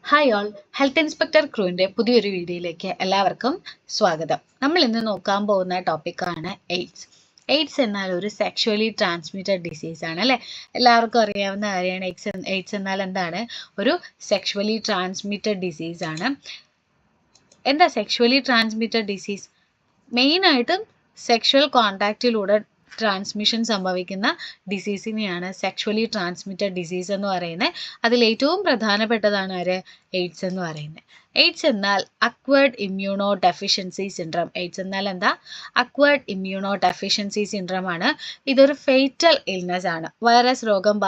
Hi all, health inspector ക്രൂവിൻ്റെ പുതിയൊരു വീഡിയോയിലേക്ക് എല്ലാവർക്കും സ്വാഗതം. നമ്മൾ ഇന്ന് നോക്കാൻ പോകുന്ന ടോപ്പിക്കാണ് എയ്ഡ്സ്. എയ്ഡ്സ് എന്നാൽ ഒരു സെക്ഷുവലി ട്രാൻസ്മിറ്റഡ് ഡിസീസ് ആണ് അല്ലേ? എല്ലാവർക്കും അറിയാവുന്ന കാര്യമാണ്. എയ്ഡ്സ് എന്നാൽ എന്താണ്? ഒരു സെക്ഷുവലി ട്രാൻസ്മിറ്റഡ് ഡിസീസ് ആണ്. എന്താ സെക്ഷുവലി ട്രാൻസ്മിറ്റഡ് ഡിസീസ്? മെയിനായിട്ടും സെക്ഷുവൽ കോണ്ടാക്റ്റിലൂടെ ട്രാൻസ്മിഷൻ സംഭവിക്കുന്ന ഡിസീസിനെയാണ് സെക്ഷുവലി ട്രാൻസ്മിറ്റഡ് ഡിസീസ് എന്ന് പറയുന്നത്. അതിൽ ഏറ്റവും പ്രധാനപ്പെട്ടതാണ് എയ്ഡ്സ് എന്ന് പറയുന്നത്. എയ്ഡ്സ് എന്നാൽ acquired immunodeficiency syndrome. AIDS എന്നാൽ എന്താ? അക്വേർഡ് ഇമ്മ്യൂണോ ഡെഫിഷ്യൻസി സിൻഡ്രം ആണ്. ഇതൊരു ഫേറ്റൽ ഇൽനെസ് ആണ്. വൈറസ് രോഗം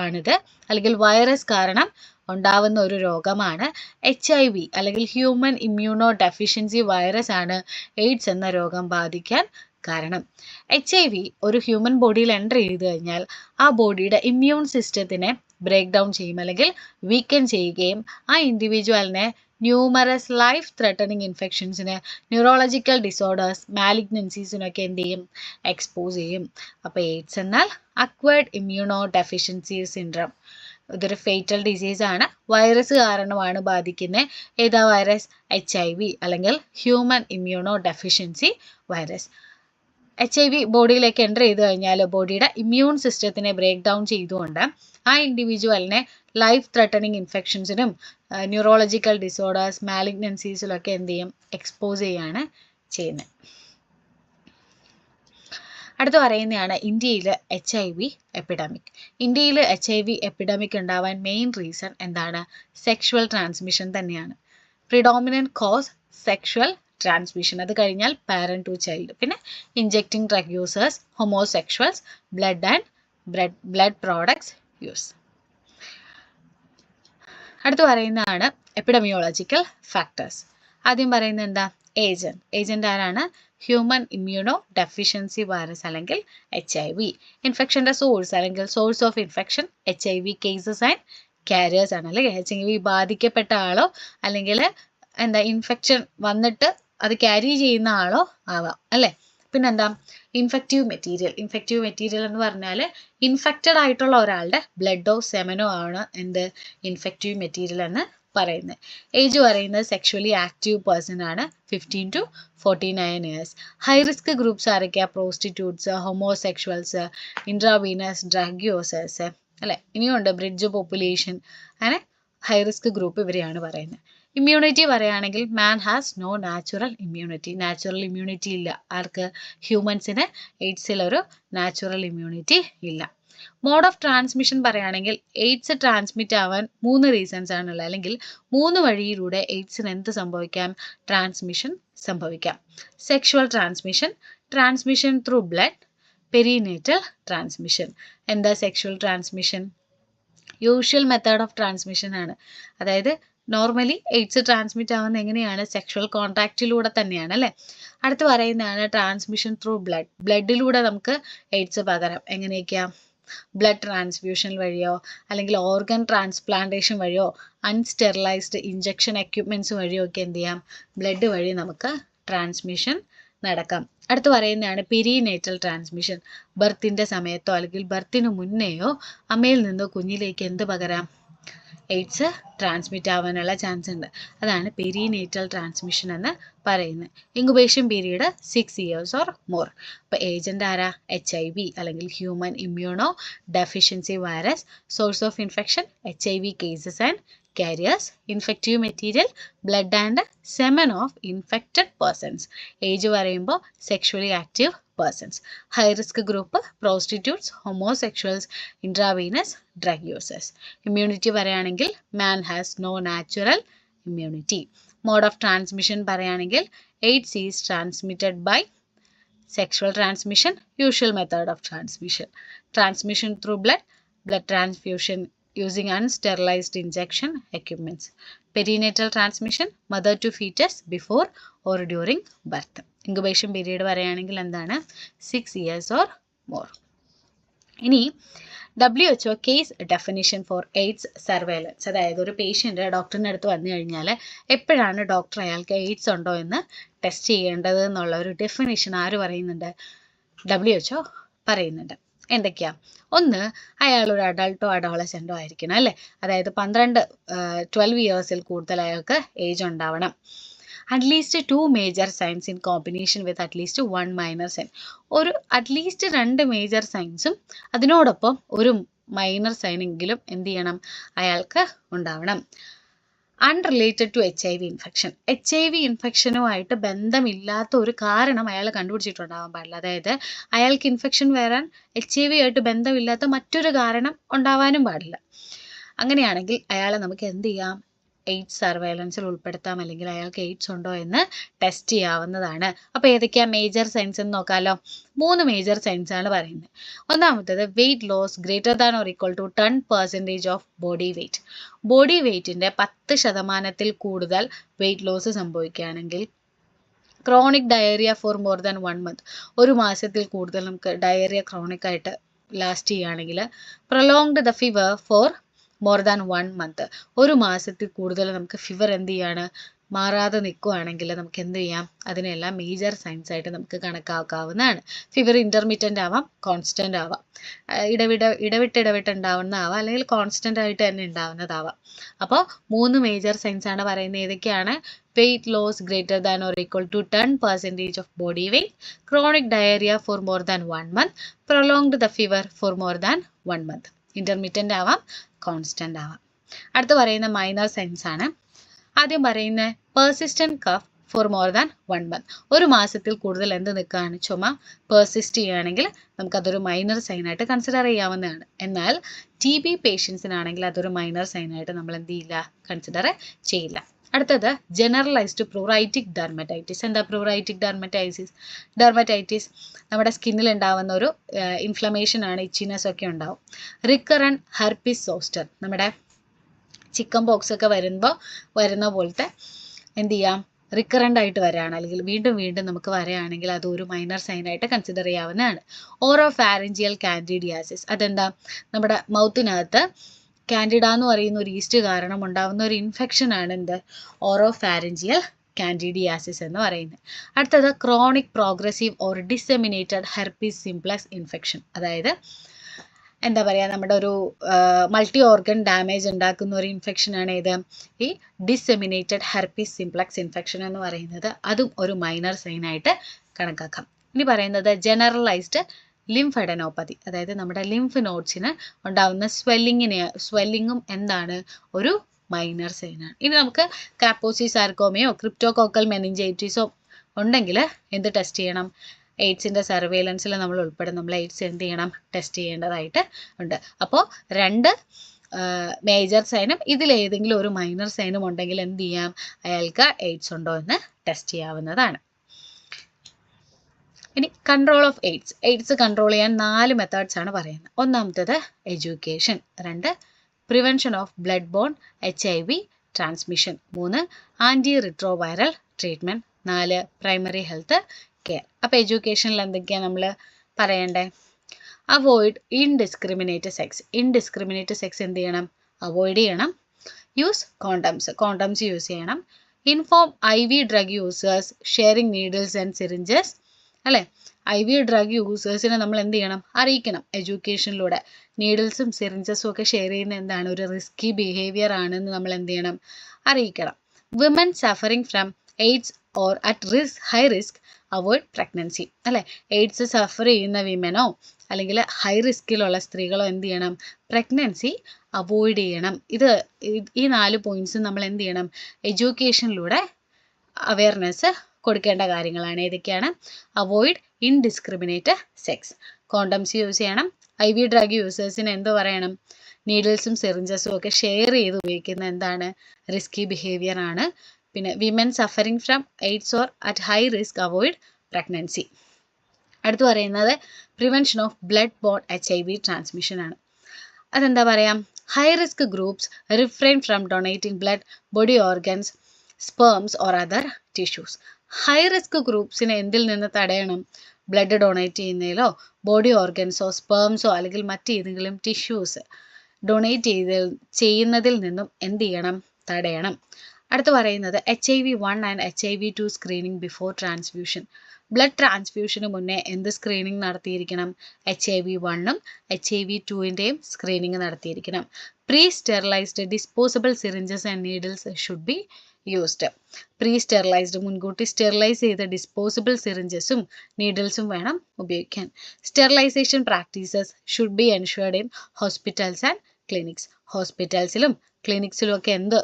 ആണിത്, അല്ലെങ്കിൽ വൈറസ് കാരണം ഉണ്ടാവുന്ന ഒരു രോഗമാണ്. HIV അല്ലെങ്കിൽ ഹ്യൂമൻ ഇമ്മ്യൂണോ ഡെഫിഷ്യൻസി വൈറസ് ആണ് എയ്ഡ്സ് എന്ന രോഗം ബാധിക്കാൻ കാരണം. HIV ഒരു ഹ്യൂമൻ ബോഡിയിൽ എൻ്റർ ചെയ്ത് കഴിഞ്ഞാൽ ആ ബോഡിയുടെ ഇമ്മ്യൂൺ സിസ്റ്റത്തിനെ ബ്രേക്ക് ഡൗൺ ചെയ്യും, അല്ലെങ്കിൽ വീക്കൻ ചെയ്യുകയും ആ ഇൻഡിവിജ്വലിനെ ന്യൂമറസ് ലൈഫ് ത്രെട്ടനിങ് ഇൻഫെക്ഷൻസിന്, ന്യൂറോളജിക്കൽ ഡിസോർഡേഴ്സ്, മാലിഗ്നൻസീസിനൊക്കെ എന്ത് ചെയ്യും? എക്സ്പോസ് ചെയ്യും. അപ്പോൾ എയ്ഡ്സ് എന്നാൽ അക്വേർഡ് ഇമ്മ്യൂണോ ഡെഫിഷ്യൻസി സിൻഡ്രം. ഇതൊരു ഫേറ്റൽ ഡിസീസ് ആണ്. വൈറസ് കാരണമാണ് ബാധിക്കുന്നത്. ഏതാ വൈറസ്? HIV അല്ലെങ്കിൽ human immunodeficiency virus. HIV ബോഡിയിലേക്ക് എൻ്റർ ചെയ്ത് കഴിഞ്ഞാൽ ബോഡിയുടെ ഇമ്മ്യൂൺ സിസ്റ്റത്തിനെ ബ്രേക്ക് ഡൗൺ ചെയ്തുകൊണ്ട് ആ ഇൻഡിവിജ്വലിനെ ലൈഫ് ത്രെട്ടനിങ് ഇൻഫെക്ഷൻസിനും ന്യൂറോളജിക്കൽ ഡിസോർഡേഴ്സ്, മാലിഗ്നൻസീസിലൊക്കെ എന്ത് ചെയ്യും? എക്സ്പോസ് ചെയ്യാണ് ചെയ്യുന്നത്. അടുത്ത് പറയുന്നതാണ് ഇന്ത്യയിൽ HIV എപ്പിഡമിക്. ഇന്ത്യയിൽ HIV എപ്പിഡമിക് ഉണ്ടാവാൻ മെയിൻ റീസൺ എന്താണ്? സെക്ഷുവൽ ട്രാൻസ്മിഷൻ തന്നെയാണ്. Predominant cause sexual transmission. അത് കഴിഞ്ഞാൽ പാരന്റ് ടു ചൈൽഡ്, പിന്നെ injecting drug users, homosexuals, blood products use. അടുത്ത് പറയുന്നതാണ് എപ്പിഡമിയോളജിക്കൽ ഫാക്ടേഴ്സ്. ആദ്യം പറയുന്നത് എന്താ? ഏജന്റ് ആരാണ്? ഹ്യൂമൻ ഇമ്മ്യൂണോ ഡെഫിഷ്യൻസി വൈറസ് അല്ലെങ്കിൽ HIV. ഇൻഫെക്ഷൻ്റെ സോഴ്സ് അല്ലെങ്കിൽ source of infection HIV cases and carriers ആണ്. അല്ലെങ്കിൽ HIV ബാധിക്കപ്പെട്ട ആളോ അല്ലെങ്കിൽ എന്താ ഇൻഫെക്ഷൻ വന്നിട്ട് അത് ക്യാരി ചെയ്യുന്ന ആളോ ആവാം അല്ലേ? പിന്നെന്താ? ഇൻഫെക്റ്റീവ് മെറ്റീരിയൽ എന്ന് പറഞ്ഞാൽ ഇൻഫെക്റ്റഡ് ആയിട്ടുള്ള ഒരാളുടെ ബ്ലഡോ സെമനോ ആണ് എന്ത്? ഇൻഫെക്റ്റീവ് മെറ്റീരിയൽ എന്ന് പറയുന്നത്. ഏജ് പറയുന്നത് സെക്ഷുവലി ആക്റ്റീവ് പേഴ്സൺ ആണ്, 15 to 49 years. High risk groups ആരൊക്കെയാ? Prostitutes, homosexuals, intravenous drug users അല്ലേ? ഇനിയുണ്ട് ബ്രിഡ്ജ് പോപ്പുലേഷൻ. അങ്ങനെ ഹൈ റിസ്ക് ഗ്രൂപ്പ് ഇവരെയാണ് പറയുന്നത്. ഇമ്മ്യൂണിറ്റി പറയുകയാണെങ്കിൽ man has no natural immunity ഇല്ല. ആർക്ക്? ഹ്യൂമൻസിന് എയ്ഡ്സിൽ ഒരു നാച്ചുറൽ ഇമ്മ്യൂണിറ്റി ഇല്ല. മോഡ് ഓഫ് ട്രാൻസ്മിഷൻ പറയുകയാണെങ്കിൽ എയ്ഡ്സ് ട്രാൻസ്മിറ്റ് ആവാൻ 3 റീസൺസ് ആണുള്ളത്, അല്ലെങ്കിൽ 3 വഴിയിലൂടെ എയ്ഡ്സിന് എന്ത് സംഭവിക്കാം? ട്രാൻസ്മിഷൻ സംഭവിക്കാം. Sexual transmission through blood, perinatal transmission. എന്താ sexual transmission? Usual method of transmission ആണ്. അതായത് നോർമലി എയ്ഡ്സ് ട്രാൻസ്മിറ്റ് ആവുന്നത് എങ്ങനെയാണ്? സെക്ഷുവൽ കോൺടാക്റ്റിലൂടെ തന്നെയാണ് അല്ലേ? അടുത്ത് പറയുന്നതാണ് ട്രാൻസ്മിഷൻ ത്രൂ ബ്ലഡിലൂടെ നമുക്ക് എയ്ഡ്സ് പകരാം. എങ്ങനെയൊക്കെയാ? ബ്ലഡ് ട്രാൻസ്ഫ്യൂഷൻ വഴിയോ, അല്ലെങ്കിൽ ഓർഗൻ ട്രാൻസ്പ്ലാന്റേഷൻ വഴിയോ, അൺസ്റ്റെറിലൈസ്ഡ് ഇഞ്ചക്ഷൻ എക്യുപ്മെൻറ്റ്സ് വഴിയോ ഒക്കെ എന്ത് ചെയ്യാം? ബ്ലഡ് വഴി നമുക്ക് ട്രാൻസ്മിഷൻ നടക്കാം. അടുത്ത് പറയുന്നതാണ് പെരിനേറ്റൽ ട്രാൻസ്മിഷൻ. ബർത്തിൻ്റെ സമയത്തോ അല്ലെങ്കിൽ ബർത്തിന് മുന്നേയോ അമ്മയിൽ നിന്നോ കുഞ്ഞിലേക്ക് എന്ത് പകരാം? എയ്ഡ്സ് ട്രാൻസ്മിറ്റ് ആവാനുള്ള ചാൻസ് ഉണ്ട്. അതാണ് പെരിനേറ്റൽ ട്രാൻസ്മിഷൻ എന്ന് പറയുന്നത്. Incubation period 6 years or more. ഇപ്പോൾ ഏജന്റ് ആരാ? HIV അല്ലെങ്കിൽ human immunodeficiency virus. Source of infection HIV cases and carriers. Infective material blood and semen of infected persons. Age പറയുമ്പോൾ sexually active persons. High risk group prostitutes, homosexuals, intravenous drug users. Immunity പറയുകയാണെങ്കിൽ man has no natural immunity. Mode of transmission പറയുകയാണെങ്കിൽ AIDS is transmitted by sexual transmission, usual method of transmission through blood transfusion using unsterilized injection equipments. Perinatal transmission, mother to fetus before or during birth. Incubation period പറയുകയാണെങ്കിൽ എന്താണ്? 6 years or more. ഇനി WHO case definition for AIDS surveillance. അതായത് ഒരു patient ഡോക്ടറിൻ്റെ അടുത്ത് വന്നു കഴിഞ്ഞാൽ എപ്പോഴാണ് ഡോക്ടർ അയാൾക്ക് എയ്ഡ്സ് ഉണ്ടോ എന്ന് ടെസ്റ്റ് ചെയ്യേണ്ടത് എന്നുള്ള ഒരു ഡെഫിനിഷൻ ആര് പറയുന്നുണ്ട്? WHO പറയുന്നുണ്ട്. എന്തൊക്കെയാ? ഒന്ന്, അയാൾ ഒരു അഡൾട്ടോ അഡോളസെൻറ്റോ ആയിരിക്കണം അല്ലേ, അതായത് 12 ഇയേഴ്സിൽ കൂടുതൽ അയാൾക്ക് ഏജ് ഉണ്ടാവണം. At least 2 major signs in combination with at least 1 minor sign. At least 2 major സൈൻസും അതിനോടൊപ്പം ഒരു മൈനർ സൈനെങ്കിലും എന്ത് ചെയ്യണം, അയാൾക്ക് ഉണ്ടാവണം. Unrelated to HIV infection. HIV ഇൻഫെക്ഷനുമായിട്ട് ബന്ധമില്ലാത്ത ഒരു കാരണം അയാൾ കണ്ടുപിടിച്ചിട്ടുണ്ടാവാൻ പാടില്ല. അതായത് അയാൾക്ക് ഇൻഫെക്ഷൻ വരാൻ HIV ആയിട്ട് ബന്ധമില്ലാത്ത മറ്റൊരു കാരണം ഉണ്ടാവാനും പാടില്ല. അങ്ങനെയാണെങ്കിൽ അയാളെ നമുക്ക് എന്ത് ചെയ്യാം, എയ്ഡ്സ് സർവൈലൻസിൽ ഉൾപ്പെടുത്താം, അല്ലെങ്കിൽ അയാൾക്ക് എയ്ഡ്സ് ഉണ്ടോ എന്ന് ടെസ്റ്റ് ചെയ്യാവുന്നതാണ്. അപ്പോൾ ഏതൊക്കെയാ മേജർ സൈൻസ് എന്ന് നോക്കാമല്ലോ. 3 മേജർ സൈൻസ് ആണ് പറയുന്നത്. ഒന്നാമത്തേത് weight loss greater than or equal to 10% of body weight. Body വെയിറ്റിൻ്റെ 10% കൂടുതൽ വെയിറ്റ് ലോസ് സംഭവിക്കുകയാണെങ്കിൽ, chronic diarrhoea for more than 1 month, ഒരു മാസത്തിൽ കൂടുതൽ നമുക്ക് ഡയറിയ ക്രോണിക് ആയിട്ട് ലാസ്റ്റ് ചെയ്യുകയാണെങ്കിൽ, prolonged the fever for more than 1 month, ഒരു മാസത്തിൽ കൂടുതൽ നമുക്ക് ഫീവർ എന്ത് ചെയ്യാണ്, മാറാതെ നിൽക്കുകയാണെങ്കിൽ നമുക്ക് എന്ത് ചെയ്യാം, അതിനെല്ലാം മേജർ സൈൻസ് ആയിട്ട് നമുക്ക് കണക്കാക്കാവുന്നതാണ്. ഫീവർ ഇൻ്റർമീഡിയൻ്റ് ആവാം, കോൺസ്റ്റൻ്റ് ആവാം, ഇടവിട്ട് ഉണ്ടാവുന്നതാവാം, അല്ലെങ്കിൽ കോൺസ്റ്റൻ്റ് ആയിട്ട് തന്നെ ഉണ്ടാവുന്നതാവാം. അപ്പോൾ 3 മേജർ സൈൻസ് ആണ് പറയുന്നത്. ഏതൊക്കെയാണ്? Weight loss greater than or equal to 10% of body weight, chronic diarrhoea for more than 1 month, prolonged the fever for more than 1 month. Intermittent ആവാം, കോൺസ്റ്റൻ്റ് ആവാം. അടുത്ത് പറയുന്ന മൈനർ സൈൻസ് ആണ്. ആദ്യം പറയുന്ന persistent cough for more than 1 month, ഒരു മാസത്തിൽ കൂടുതൽ എന്ത് നിൽക്കുകയാണ്, ചുമ പെർസിസ്റ്റ് ചെയ്യുകയാണെങ്കിൽ നമുക്കതൊരു മൈനർ സൈനായിട്ട് കൺസിഡർ ചെയ്യാവുന്നതാണ്. എന്നാൽ TB പേഷ്യൻസിനാണെങ്കിൽ അതൊരു മൈനർ സൈനായിട്ട് നമ്മൾ എന്ത് ചെയ്യില്ല, കൺസിഡർ ചെയ്യില്ല. അടുത്തത് ജനറലൈസ്ഡ് പ്രൂറൈറ്റിക് ഡെർമറ്റൈറ്റിസ്. എന്താ പ്രൂറൈറ്റിക് ഡെർമറ്റൈറ്റിസ്? നമ്മുടെ സ്കിന്നിൽ ഉണ്ടാവുന്ന ഒരു ഇൻഫ്ലമേഷൻ ആണ്, ഇച്ചിനെസ് ഒക്കെ ഉണ്ടാവും. റിക്കറൻറ്റ് ഹെർപ്പിസ് സോസ്റ്റർ, നമ്മുടെ ചിക്കൻ ബോക്സ് ഒക്കെ വരുന്ന പോലത്തെ എന്ത് ചെയ്യാം, റിക്കറൻ്റ് ആയിട്ട് വരികയാണ്, അല്ലെങ്കിൽ വീണ്ടും വീണ്ടും നമുക്ക് വരികയാണെങ്കിൽ അത് ഒരു മൈനർ സൈനായിട്ട് കൺസിഡർ ചെയ്യാവുന്നതാണ്. ഓറോഫാരിഞ്ചിയൽ കാൻഡിഡിയാസിസ്, അതെന്താ, നമ്മുടെ മൗത്തിനകത്ത് കാൻഡിഡ എന്ന് പറയുന്ന ഒരു ഈസ്റ്റ് കാരണം ഉണ്ടാകുന്ന ഒരു ഇൻഫെക്ഷൻ ആണ് എന്ത്, ഓറോഫാരിഞ്ചിയൽ കാൻഡിഡിയാസിസ് എന്ന് പറയുന്നത്. അടുത്തത് chronic progressive or disseminated herpes simplex infection. അതായത് എന്താ പറയുക, നമ്മുടെ ഒരു മൾട്ടി ഓർഗൻ ഡാമേജ് ഉണ്ടാക്കുന്ന ഒരു ഇൻഫെക്ഷനാണ് ഏത്, ഈ ഡിസെമിനേറ്റഡ് ഹെർപ്പീസ് സിംപ്ലക്സ് ഇൻഫെക്ഷൻ എന്ന് പറയുന്നത്. അതും ഒരു മൈനർ സൈനായിട്ട് കണക്കാക്കാം. ഇനി പറയുന്നത് ജനറലൈസ്ഡ് ലിംഫഡനോപ്പതി, അതായത് നമ്മുടെ ലിംഫ് നോഡ്സിന് ഉണ്ടാകുന്ന സ്വെല്ലിങ്ങും എന്താണ്, ഒരു മൈനർ സൈനാണ്. ഇനി നമുക്ക് കാപ്പോസി സാർക്കോമയോ ക്രിപ്റ്റോകോക്കൽ മെനിഞ്ചൈറ്റിസോ ഉണ്ടെങ്കിൽ എന്ത് ടെസ്റ്റ് ചെയ്യണം, എയ്ഡ്സിൻ്റെ സർവൈലൻസിൽ നമ്മൾ എയ്ഡ്സ് എന്ത് ചെയ്യണം, ടെസ്റ്റ് ചെയ്യേണ്ടതായിട്ട് ഉണ്ട്. അപ്പോൾ 2 മേജർ സൈനും ഇതിലേതെങ്കിലും ഒരു മൈനർ സൈനും ഉണ്ടെങ്കിൽ എന്ത് ചെയ്യാം, അയാൾക്ക് എയ്ഡ്സ് ഉണ്ടോ എന്ന് ടെസ്റ്റ് ചെയ്യാവുന്നതാണ്. ഇനി കൺട്രോൾ ഓഫ് എയ്ഡ്സ് കൺട്രോൾ ചെയ്യാൻ 4 മെത്തേഡ്സ് ആണ് പറയുന്നത്. ഒന്നാമത്തേത് education, 2 prevention of blood borne HIV transmission, 3 anti retroviral treatment, 4 primary health care. അപ്പോൾ എഡ്യൂക്കേഷനിൽ എന്തൊക്കെയാണ് നമ്മൾ പറയണ്ടേ? അവോയ്ഡ് ഇൻഡിസ്ക്രിമിനേറ്റ് സെക്സ് എന്ത് ചെയ്യണം, അവോയ്ഡ് ചെയ്യണം. യൂസ് കോണ്ടംസ് യൂസ് ചെയ്യണം. Inform IV drug users sharing needles and syringes, അല്ലേ? IV ഡ്രഗ് യൂസേഴ്സിനെ നമ്മൾ എന്ത് ചെയ്യണം, അറിയിക്കണം എഡ്യൂക്കേഷനിലൂടെ. നീഡിൽസും സിറിഞ്ചസും ഒക്കെ ഷെയർ ചെയ്യുന്ന എന്താണ്, ഒരു റിസ്കി ബിഹേവിയർ ആണെന്ന് നമ്മൾ എന്ത് ചെയ്യണം, അറിയിക്കണം. Women suffering from AIDS or at high risk avoid pregnancy, അല്ലേ? എയ്ഡ്സ് സഫർ ചെയ്യുന്ന വിമനോ അല്ലെങ്കിൽ ഹൈ റിസ്കിലുള്ള സ്ത്രീകളോ എന്ത് ചെയ്യണം, പ്രഗ്നൻസി അവോയ്ഡ് ചെയ്യണം. ഈ 4 പോയിന്റ്സ് നമ്മൾ എന്ത് ചെയ്യണം, എഡ്യൂക്കേഷനിലൂടെ അവയർനെസ് കൊടുക്കേണ്ട കാര്യങ്ങളാണ്. ഏതൊക്കെയാണ്? Avoid indiscriminate sex, condoms use ചെയ്യണം. IV ഡ്രഗ് യൂസേഴ്സിന് എന്ത് പറയണം, നീഡിൽസും സിറിഞ്ചസും ഒക്കെ ഷെയർ ചെയ്ത് ഉപയോഗിക്കുന്ന എന്താണ്, റിസ്കി ബിഹേവിയർ ആണ്. പിന്നെ women suffering from AIDS or at high risk avoid pregnancy. അടുത്ത് പറയുന്നത് prevention of blood borne HIV transmission ആണ്. അതെന്താ പറയാം, high risk groups refrain from donating blood, body organs, sperms or other tissues. High risk ഗ്രൂപ്പ്സിനെ എന്തിൽ നിന്ന് തടയണം, blood donate ചെയ്യുന്നതിലോ ബോഡി ഓർഗൻസോ സ്പേംസോ അല്ലെങ്കിൽ മറ്റേതെങ്കിലും ടിഷ്യൂസ് ഡൊണേറ്റ് ചെയ്യുന്നതിൽ നിന്നും എന്ത് ചെയ്യണം, തടയണം. അടുത്ത് പറയുന്നത് HIV-1 and HIV-2 screening before transfusion. Blood ട്രാൻസ്ഫ്യൂഷന് മുന്നേ എന്ത് സ്ക്രീനിങ് നടത്തിയിരിക്കണം? HIV-1 HIV-2 സ്ക്രീനിങ് നടത്തിയിരിക്കണം. Pre sterilised disposable syringes and needles should be used. Pre sterilised മുൻകൂട്ടി സ്റ്റെറിലൈസ് ചെയ്ത ഡിസ്പോസിബിൾ സിറിഞ്ചസും നീഡിൽസും വേണം ഉപയോഗിക്കാൻ. Sterilisation practices should be ensured in hospitals and clinics. ഹോസ്പിറ്റൽസിലും ക്ലിനിക്സിലും ഒക്കെ എന്ത്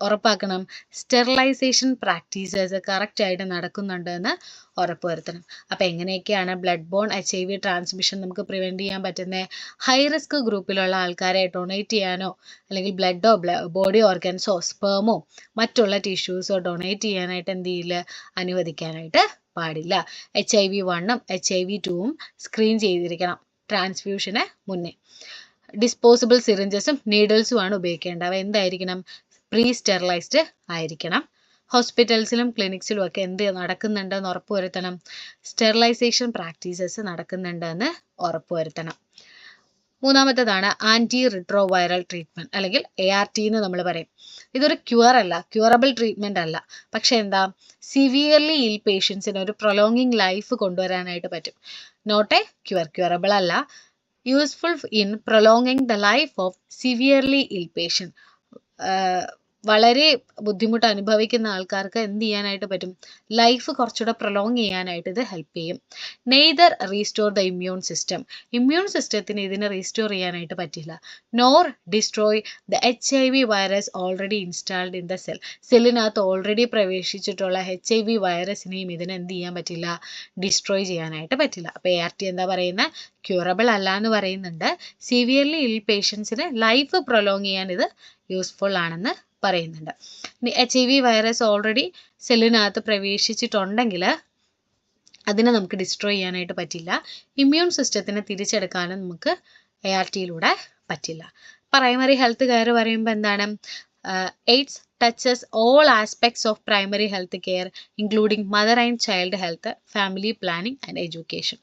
ഉറപ്പാക്കണം? സ്റ്റെറിലൈസേഷൻ പ്രാക്ടീസസ് കറക്റ്റ് ആയിട്ട് നടക്കുന്നുണ്ട് എന്ന് ഉറപ്പുവരുത്തണം. അപ്പം എങ്ങനെയൊക്കെയാണ് ബ്ലഡ് ബോൺ HIV ട്രാൻസ്മിഷൻ നമുക്ക് പ്രിവെൻറ്റ് ചെയ്യാൻ പറ്റുന്നത്? ഹൈ റിസ്ക് ഗ്രൂപ്പിലുള്ള ആൾക്കാരെ ഡൊണേറ്റ് ചെയ്യാനോ അല്ലെങ്കിൽ ബ്ലഡോ ബോഡി ഓർഗൻസോ സ്പേമോ മറ്റുള്ള ടിഷ്യൂസോ ഡൊണേറ്റ് ചെയ്യാനായിട്ട് എന്ത് ചെയ്യില്ല? അനുവദിക്കാനായിട്ട് പാടില്ല. HIV-1 HIV-2 സ്ക്രീൻ ചെയ്തിരിക്കണം ട്രാൻസ്ഫ്യൂഷന് മുന്നേ. ഡിസ്പോസിബിൾ സിറിഞ്ചസും നീഡിൽസുമാണ് ഉപയോഗിക്കേണ്ടത്. അവ എന്തായിരിക്കണം? പ്രീ സ്റ്റെറിലൈസ്ഡ് ആയിരിക്കണം. ഹോസ്പിറ്റൽസിലും ക്ലിനിക്സിലും ഒക്കെ എന്ത് നടക്കുന്നുണ്ടെന്ന് ഉറപ്പുവരുത്തണം? സ്റ്റെറിലൈസേഷൻ പ്രാക്ടീസസ് നടക്കുന്നുണ്ടെന്ന് ഉറപ്പുവരുത്തണം. മൂന്നാമത്തേതാണ് ആൻറ്റി റിട്രോവൈറൽ ട്രീറ്റ്മെൻറ്റ് അല്ലെങ്കിൽ ART എന്ന് നമ്മൾ പറയും. ഇതൊരു ക്യൂർ അല്ല, ക്യൂറബിൾ ട്രീറ്റ്മെൻറ്റ് അല്ല. പക്ഷെ എന്താ? സിവിയർലി ഇൽ പേഷ്യൻസിന് ഒരു പ്രൊലോങ്ങിങ് ലൈഫ് കൊണ്ടുവരാനായിട്ട് പറ്റും. നോട്ട് എ ക്യൂറബിൾ അല്ല, useful in prolonging the life of severely ഇൽ പേഷ്യൻ. വളരെ ബുദ്ധിമുട്ട് അനുഭവിക്കുന്ന ആൾക്കാർക്ക് എന്ത് ചെയ്യാനായിട്ട് പറ്റും? ലൈഫ് കുറച്ചുകൂടെ പ്രൊലോങ് ചെയ്യാനായിട്ട് ഇത് ഹെൽപ്പ് ചെയ്യും. Neither restore the immune system. Immune സിസ്റ്റത്തിന് ഇതിനെ റീസ്റ്റോർ ചെയ്യാനായിട്ട് പറ്റില്ല. Nor destroy the HIV virus already installed in the cell. സെല്ലിനകത്ത് ഓൾറെഡി പ്രവേശിച്ചിട്ടുള്ള HIV വൈറസിനെയും ഇതിനെ എന്ത് ചെയ്യാൻ പറ്റില്ല? ഡിസ്ട്രോയ് ചെയ്യാനായിട്ട് പറ്റില്ല. അപ്പോൾ ART എന്താ പറയുന്നത്? ക്യൂറബിൾ അല്ല എന്ന് പറയുന്നുണ്ട്. സിവിയർലി ഇൽ പേഷ്യൻസിന് ലൈഫ് പ്രൊലോങ് ചെയ്യാൻ ഇത് യൂസ്ഫുൾ ആണെന്ന് പറയുന്നുണ്ട്. ഇനി HIV വൈറസ് ഓൾറെഡി സെല്ലിനകത്ത് പ്രവേശിച്ചിട്ടുണ്ടെങ്കിൽ അതിനെ നമുക്ക് ഡിസ്ട്രോയ് ചെയ്യാനായിട്ട് പറ്റില്ല. ഇമ്മ്യൂൺ സിസ്റ്റത്തിനെ തിരിച്ചെടുക്കാനും നമുക്ക് ARTയിലൂടെ പറ്റില്ല. പ്രൈമറി ഹെൽത്ത് കെയർ പറയുമ്പോൾ എന്താണ്? AIDS touches all aspects of primary health care including mother and child health, family planning and education.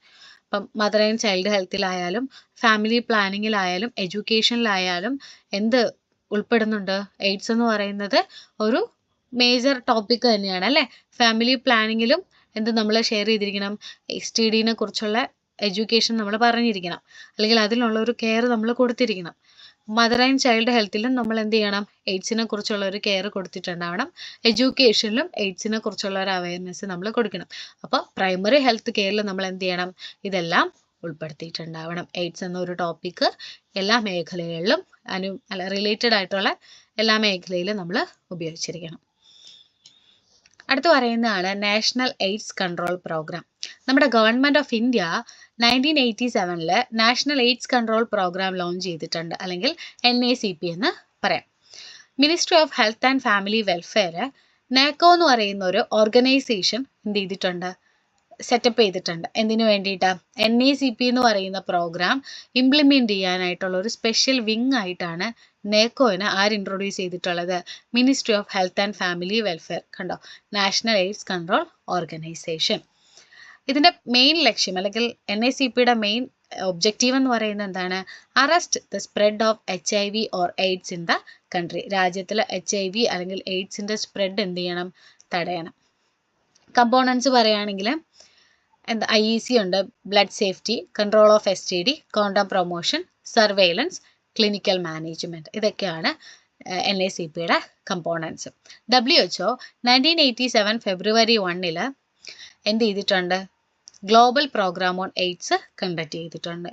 അപ്പം മദർ ആൻഡ് ചൈൽഡ് ഹെൽത്തിലായാലും ഫാമിലി പ്ലാനിങ്ങിലായാലും എഡ്യൂക്കേഷനിലായാലും എന്ത് ഉൾപ്പെടുന്നുണ്ട്? എയ്ഡ്സ് എന്ന് പറയുന്നത് ഒരു മേജർ ടോപ്പിക് തന്നെയാണ് അല്ലേ? ഫാമിലി പ്ലാനിങ്ങിലും എന്ത് നമ്മൾ ഷെയർ ചെയ്തിരിക്കണം? STDനെ കുറിച്ചുള്ള എഡ്യൂക്കേഷൻ നമ്മൾ പറഞ്ഞിരിക്കണം, അല്ലെങ്കിൽ അതിനുള്ള ഒരു കെയർ നമ്മൾ കൊടുത്തിരിക്കണം. മദർ ആൻഡ് ചൈൽഡ് ഹെൽത്തിലും നമ്മൾ എന്ത് ചെയ്യണം? എയ്ഡ്സിനെ കുറിച്ചുള്ള ഒരു കെയർ കൊടുത്തിട്ടുണ്ടാവണം. എഡ്യൂക്കേഷനിലും എയ്ഡ്സിനെ കുറിച്ചുള്ള ഒരു അവയർനെസ് നമ്മൾ കൊടുക്കണം. അപ്പോൾ പ്രൈമറി ഹെൽത്ത് കെയറിൽ നമ്മൾ എന്ത് ചെയ്യണം? ഇതെല്ലാം ഉൾപ്പെടുത്തിയിട്ടുണ്ടാവണം. എയ്ഡ്സ് എന്ന ഒരു ടോപ്പിക്ക് എല്ലാ മേഖലകളിലും റിലേറ്റഡ് ആയിട്ടുള്ള എല്ലാ മേഖലയിലും നമ്മൾ ഉപയോഗിച്ചിരിക്കണം. അടുത്ത് പറയുന്നതാണ് നാഷണൽ എയ്ഡ്സ് കൺട്രോൾ പ്രോഗ്രാം. നമ്മുടെ government of India 1987 national AIDS control programme launch ചെയ്തിട്ടുണ്ട്, അല്ലെങ്കിൽ NACP എന്ന് പറയാം. Ministry of health and family welfare NACO എന്ന് പറയുന്ന ഒരു ഓർഗനൈസേഷൻ എന്ത് ചെയ്തിട്ടുണ്ട്? സെറ്റപ്പ് ചെയ്തിട്ടുണ്ട്. എന്തിനു വേണ്ടിയിട്ടാണ്? NACP എന്ന് പറയുന്ന പ്രോഗ്രാം ഇംപ്ലിമെൻറ്റ് ചെയ്യാനായിട്ടുള്ള ഒരു സ്പെഷ്യൽ വിങ് ആയിട്ടാണ് NACOനെ ഇൻട്രൊഡ്യൂസ് ചെയ്തിട്ടുള്ളത്? Ministry of health and family welfare. കണ്ടോ? National AIDS control organisation. ഇതിൻ്റെ മെയിൻ ലക്ഷ്യം അല്ലെങ്കിൽ NACPയുടെ മെയിൻ ഒബ്ജക്റ്റീവ് എന്ന് പറയുന്നത് എന്താണ്? Arrest the spread of HIV or AIDS in the country. രാജ്യത്തിൽ HIV അല്ലെങ്കിൽ എയ്ഡ്സിൻ്റെ സ്പ്രെഡ് എന്ത് ചെയ്യണം? തടയണം. കമ്പോണൻസ് പറയുകയാണെങ്കിൽ എന്താ? IEC ഉണ്ട്, blood safety, control of STD, condom promotion, surveillance, clinical management. ഇതൊക്കെയാണ് NACPയുടെ കമ്പോണൻസ്. WHO 1987 ഫെബ്രുവരി 1 എന്ത് ചെയ്തിട്ടുണ്ട്? Global programme on AIDS conduct ചെയ്തിട്ടുണ്ട്.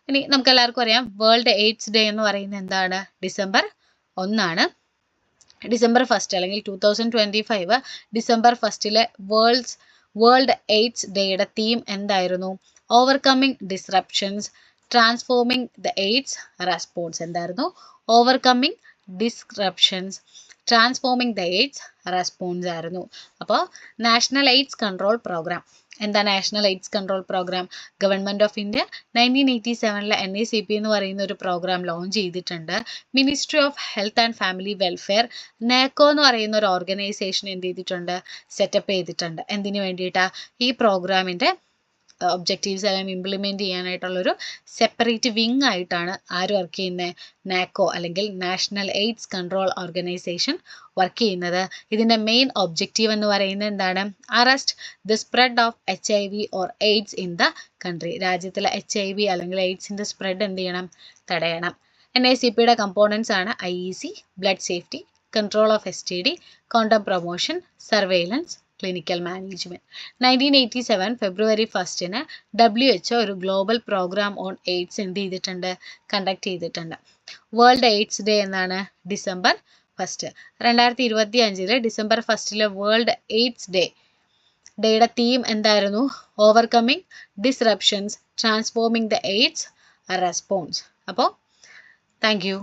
ഇനി നമുക്ക് എല്ലാവർക്കും അറിയാം വേൾഡ് എയ്ഡ്സ് ഡേ എന്ന് പറയുന്നത് എന്താണ്? ഡിസംബർ 1 ഡിസംബർ 1 അല്ലെങ്കിൽ 2025 ഡിസംബർ 1 വേൾഡ് എയ്ഡ്സ് ഡേയുടെ തീം എന്തായിരുന്നു? Overcoming disruptions transforming the AIDS response. എന്തായിരുന്നു? Overcoming disruptions transforming the AIDS response ആയിരുന്നു. അപ്പോൾ നാഷണൽ എയ്ഡ്സ് കൺട്രോൾ പ്രോഗ്രാം എന്താ? National AIDS control programme government of India 1987 NACP എന്ന് പറയുന്ന ഒരു പ്രോഗ്രാം ലോഞ്ച് ചെയ്തിട്ടുണ്ട്. Ministry of health and family welfare NACO എന്ന് പറയുന്ന ഒരു ഓർഗനൈസേഷൻ എന്ത് ചെയ്തിട്ടുണ്ട്? സെറ്റപ്പ് ചെയ്തിട്ടുണ്ട്. എന്തിനു വേണ്ടിയിട്ടാണ്? ഈ പ്രോഗ്രാമിൻ്റെ ഒബ്ജക്റ്റീവ്സ് എല്ലാം ഇംപ്ലിമെൻറ്റ് ചെയ്യാനായിട്ടുള്ളൊരു സെപ്പറേറ്റ് വിങ് ആയിട്ടാണ് ആര് വർക്ക് ചെയ്യുന്നത്, നാക്കോ അല്ലെങ്കിൽ national AIDS control organisation work ചെയ്യുന്നത്. ഇതിൻ്റെ മെയിൻ ഒബ്ജക്റ്റീവ് എന്ന് പറയുന്നത് എന്താണ്? Arrest the spread of HIV or AIDS in the country. രാജ്യത്തിലെ HIV അല്ലെങ്കിൽ എയ്ഡ്സിൻ്റെ സ്പ്രെഡ് എന്ത് ചെയ്യണം? തടയണം. NACPയുടെ കമ്പോണൻസ് ആണ് IEC, blood safety, control of STD, condom promotion, surveillance, clinical management. 1987 February 1 WHO ഒരു ഗ്ലോബൽ പ്രോഗ്രാം ഓൺ എയ്ഡ്സ് എന്ത് ചെയ്തിട്ടുണ്ട്? കണ്ടക്ട് ചെയ്തിട്ടുണ്ട്. World AIDS day എന്നാണ് December 1. 2025 December 1 വേൾഡ് എയ്ഡ്സ് ഡേയുടെ തീം എന്തായിരുന്നു? Overcoming disruptions transforming the AIDS response. അപ്പോൾ thank you.